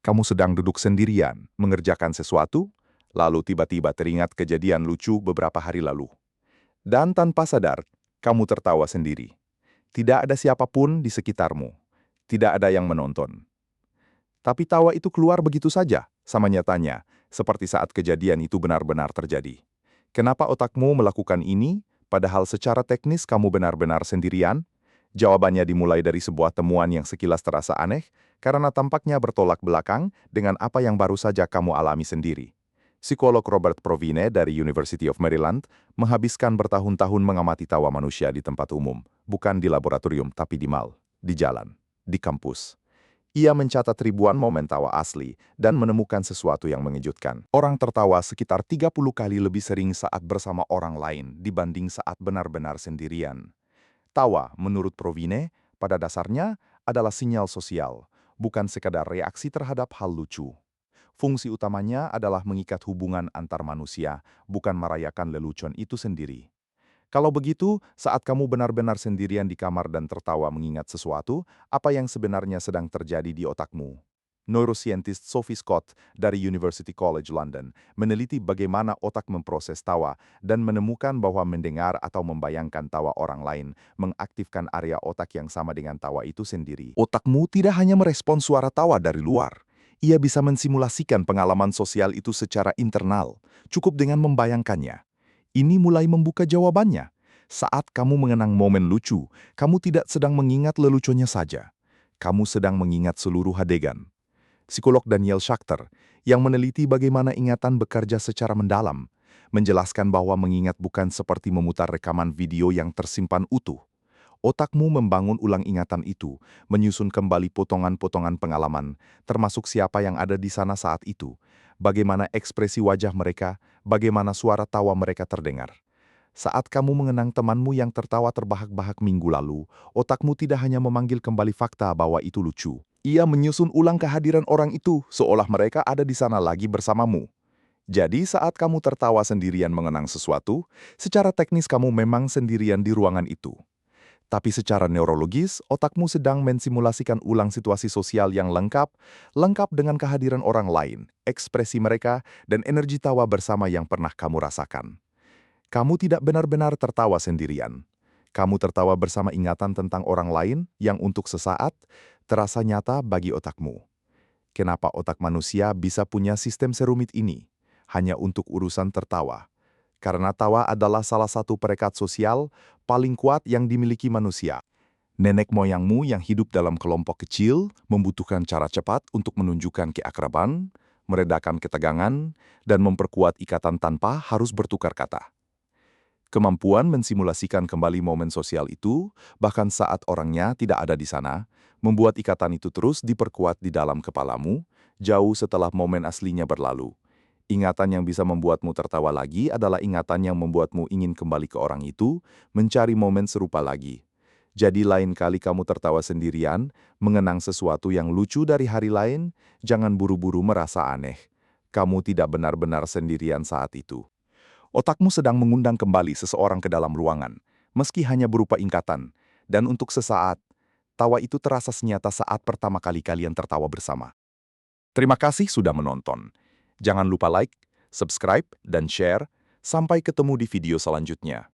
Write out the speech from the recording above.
Kamu sedang duduk sendirian, mengerjakan sesuatu, lalu tiba-tiba teringat kejadian lucu beberapa hari lalu. Dan tanpa sadar, kamu tertawa sendiri. Tidak ada siapapun di sekitarmu. Tidak ada yang menonton. Tapi tawa itu keluar begitu saja, sama nyatanya, seperti saat kejadian itu benar-benar terjadi. Kenapa otakmu melakukan ini, padahal secara teknis kamu benar-benar sendirian? Jawabannya dimulai dari sebuah temuan yang sekilas terasa aneh, karena tampaknya bertolak belakang dengan apa yang baru saja kamu alami sendiri. Psikolog Robert Provine dari University of Maryland menghabiskan bertahun-tahun mengamati tawa manusia di tempat umum, bukan di laboratorium tapi di mall, di jalan, di kampus. Ia mencatat ribuan momen tawa asli dan menemukan sesuatu yang mengejutkan. Orang tertawa sekitar 30 kali lebih sering saat bersama orang lain dibanding saat benar-benar sendirian. Tawa, menurut Provine, pada dasarnya adalah sinyal sosial, bukan sekadar reaksi terhadap hal lucu. Fungsi utamanya adalah mengikat hubungan antar manusia, bukan merayakan lelucon itu sendiri. Kalau begitu, saat kamu benar-benar sendirian di kamar dan tertawa mengingat sesuatu, apa yang sebenarnya sedang terjadi di otakmu? Neuroscientist Sophie Scott dari University College London meneliti bagaimana otak memproses tawa dan menemukan bahwa mendengar atau membayangkan tawa orang lain mengaktifkan area otak yang sama dengan tawa itu sendiri. Otakmu tidak hanya merespon suara tawa dari luar. Ia bisa mensimulasikan pengalaman sosial itu secara internal, cukup dengan membayangkannya. Ini mulai membuka jawabannya. Saat kamu mengenang momen lucu, kamu tidak sedang mengingat leluconnya saja. Kamu sedang mengingat seluruh adegan. Psikolog Daniel Schachter, yang meneliti bagaimana ingatan bekerja secara mendalam, menjelaskan bahwa mengingat bukan seperti memutar rekaman video yang tersimpan utuh. Otakmu membangun ulang ingatan itu, menyusun kembali potongan-potongan pengalaman, termasuk siapa yang ada di sana saat itu, bagaimana ekspresi wajah mereka, bagaimana suara tawa mereka terdengar. Saat kamu mengenang temanmu yang tertawa terbahak-bahak minggu lalu, otakmu tidak hanya memanggil kembali fakta bahwa itu lucu. Ia menyusun ulang kehadiran orang itu, seolah mereka ada di sana lagi bersamamu. Jadi saat kamu tertawa sendirian mengenang sesuatu, secara teknis kamu memang sendirian di ruangan itu. Tapi secara neurologis, otakmu sedang mensimulasikan ulang situasi sosial yang lengkap dengan kehadiran orang lain, ekspresi mereka, dan energi tawa bersama yang pernah kamu rasakan. Kamu tidak benar-benar tertawa sendirian. Kamu tertawa bersama ingatan tentang orang lain yang untuk sesaat terasa nyata bagi otakmu. Kenapa otak manusia bisa punya sistem serumit ini? Hanya untuk urusan tertawa. Karena tawa adalah salah satu perekat sosial paling kuat yang dimiliki manusia. Nenek moyangmu yang hidup dalam kelompok kecil membutuhkan cara cepat untuk menunjukkan keakraban, meredakan ketegangan, dan memperkuat ikatan tanpa harus bertukar kata. Kemampuan mensimulasikan kembali momen sosial itu, bahkan saat orangnya tidak ada di sana, membuat ikatan itu terus diperkuat di dalam kepalamu, jauh setelah momen aslinya berlalu. Ingatan yang bisa membuatmu tertawa lagi adalah ingatan yang membuatmu ingin kembali ke orang itu, mencari momen serupa lagi. Jadi lain kali kamu tertawa sendirian, mengenang sesuatu yang lucu dari hari lain, jangan buru-buru merasa aneh. Kamu tidak benar-benar sendirian saat itu. Otakmu sedang mengundang kembali seseorang ke dalam ruangan, meski hanya berupa ingatan, dan untuk sesaat, tawa itu terasa senyata saat pertama kali kalian tertawa bersama. Terima kasih sudah menonton. Jangan lupa like, subscribe, dan share. Sampai ketemu di video selanjutnya.